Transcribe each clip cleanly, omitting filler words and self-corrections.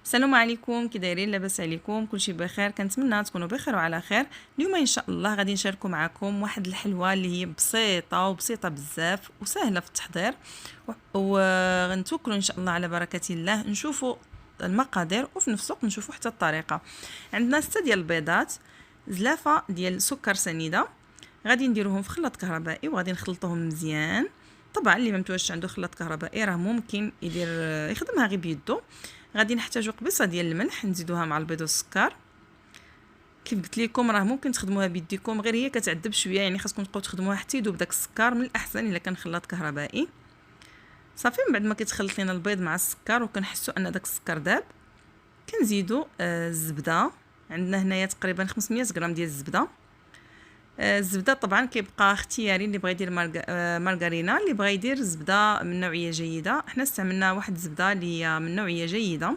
السلام عليكم، كي دايرين؟ لاباس عليكم؟ كلشي بخير؟ كنتمنى تكونوا بخير وعلى خير. اليوم ان شاء الله غادي نشاركوا معكم واحد الحلوه اللي هي بسيطه بزاف وسهله في التحضير، وغنتوكلوا ان شاء الله على بركه الله. نشوفوا المقادير وفي نفس الوقت نشوفوا حتى الطريقه. عندنا 6 ديال البيضات، زلافه ديال سكر سنيده، غادي نديروهم في خلاط كهربائي وغادي نخلطوهم مزيان. طبعا اللي ما متواجدش عنده خلاط كهربائي راه ممكن يخدمها غير بيدو. غادي نحتاجو قبيصه ديال الملح نزيدوها مع البيض والسكر. كيف قلت لكم راه ممكن تخدموها بيديكم، غير هي كتعذب شويه، يعني خاصكم تبقاو تخدموها حتى يذوب داك السكر. من الاحسن الا كان خلاط كهربائي. صافي من بعد ما كيتخلط لينا البيض مع السكر وكنحسوا ان داك السكر داب، كنزيدو الزبده. عندنا هنايا تقريبا 500 غرام ديال الزبده. الزبده طبعا كيبقى اختياري، اللي بغى يدير مارغرينا، اللي بغى يدير زبده من نوعيه جيده. حنا استعملنا واحد الزبده اللي هي من نوعيه جيده.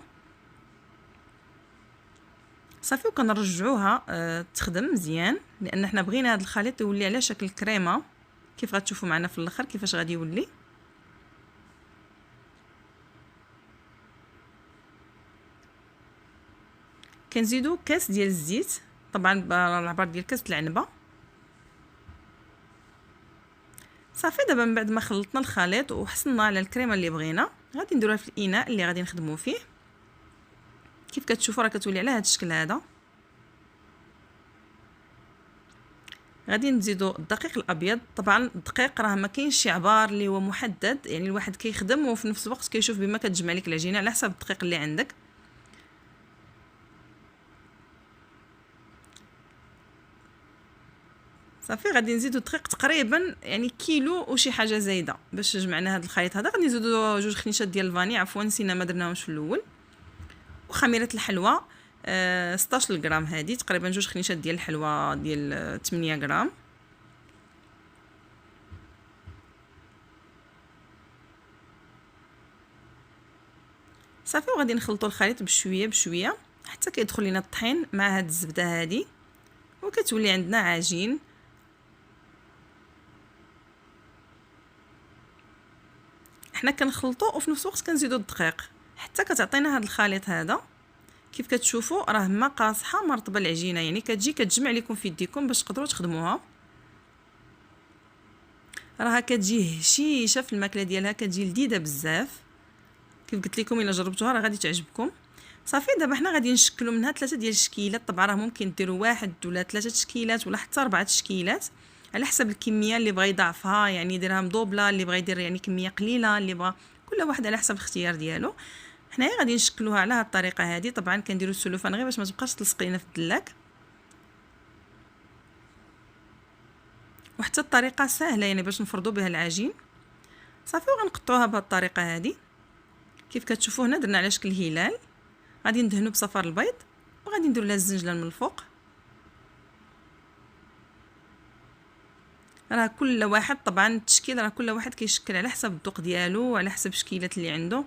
صافي وكنرجعوها تخدم مزيان، لان حنا بغينا هذا الخليط يولي على شكل كريمه، كيف غتشوفوا معنا في الاخر كيفاش غادي يولي. كنزيدو كاس ديال الزيت، طبعا بالعبار ديال كاس العنبه. صافي دابا من بعد ما خلطنا الخليط وحصلنا على الكريمه اللي بغينا، غادي نديروها في الاناء اللي غادي نخدموا فيه. كيف كتشوفوا راه كتولي على هذا الشكل هذا. غادي نزيدو الدقيق الابيض. طبعا الدقيق راه ما كاينش شي عبار اللي هو محدد، يعني الواحد كيخدم وفي نفس الوقت كيشوف بما كتجمع لك العجينه على حسب الدقيق اللي عندك. صافي غادي نزيدو الدقيق تقريبا يعني كيلو وشي حاجه زايده باش جمعنا هذا الخليط هذا. غادي نزيدو 2 خنيشات ديال الفاني، عفوا نسينا ما درناهمش في الاول. وخميره الحلوى 16 غرام، هذه تقريبا 2 خنيشات ديال الحلوى ديال 8 غرام. صافي وغادي نخلطوا الخليط بشويه بشويه حتى كيدخل لينا الطحين مع هاد الزبده هذه، وكتولي عندنا عجين. حنا كنخلطوا وفي نفس الوقت كنزيدوا الدقيق حتى كتعطينا هذا الخليط هذا. كيف كتشوفوا راه ما قاصحه ما رطبه العجينه، يعني كتجي كتجمع لكم في يديكم باش تقدروا تخدموها. راها كتجي هشيشه في الماكله ديالها، كتجي لذيذه بزاف. كيف قلت لكم الا جربتوها راه غادي تعجبكم. صافي دابا حنا غادي نشكلوا منها 3 ديال الشكيلات. طبعا راه ممكن ديروا 1 ولا 3 تشكيلات ولا حتى 4 تشكيلات على حسب الكميه. اللي بغى يضاعفها يعني يديرها مدوبله، اللي بغى يدير يعني كميه قليله، اللي بغى كل واحد على حسب الاختيار ديالو. حنايا غادي نشكلوها على هذه الطريقه هذه. طبعا كنديروا السلوفان غير باش ما تبقاش تلصق لينا في الدلاك، وحتى الطريقه سهله يعني باش نفرضوا بها العجين. صافي وغنقطعوها بهذه الطريقه هذه. كيف كتشوفوا هنا درنا على شكل هلال. غادي ندهنوا بصفار البيض وغادي ندير لها الزنجلان من الفوق. راه كل واحد طبعا التشكيل راه كل واحد كيشكل على حسب الذوق ديالو وعلى حسب الشكيلات اللي عنده.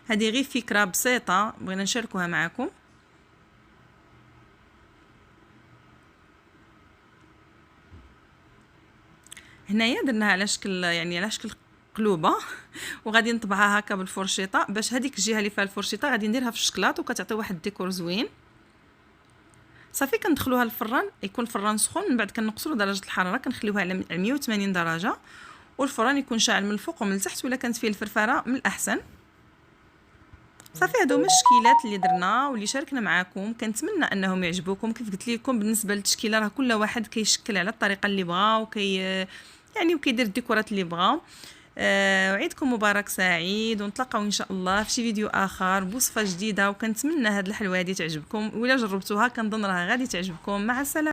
هذه غير فكره بسيطه بغينا نشاركوها معكم. هنايا درناها على شكل يعني على شكل قلوبه وغادي نطبعها هكا بالفرشيطه باش هذيك الجهه اللي فيها الفرشيطه غادي نديرها في الشكلاط وكتعطي واحد الديكور زوين. صافي كندخلوها الفران، يكون الفران سخون. من بعد كنقصروا درجه الحراره كنخليوها على 180 درجه، والفران يكون شاعل من الفوق ومن التحت، ولا كانت فيه الفرفره من الاحسن. صافي هادو هما التشكيلات اللي درنا واللي شاركنا معكم. كنتمنى انهم يعجبوكم. كيف قلت لكم بالنسبه للتشكيله راه كل واحد كيشكل على الطريقه اللي بغا يعني وكيدير الديكورات اللي بغا. وعيدكم مبارك سعيد، ونتلاقاو ان شاء الله في شي فيديو اخر بوصفه جديده. وكنتمنى هاد الحلوه هذه تعجبكم، ولا جربتوها كنظن راه غادي تعجبكم. مع السلامه.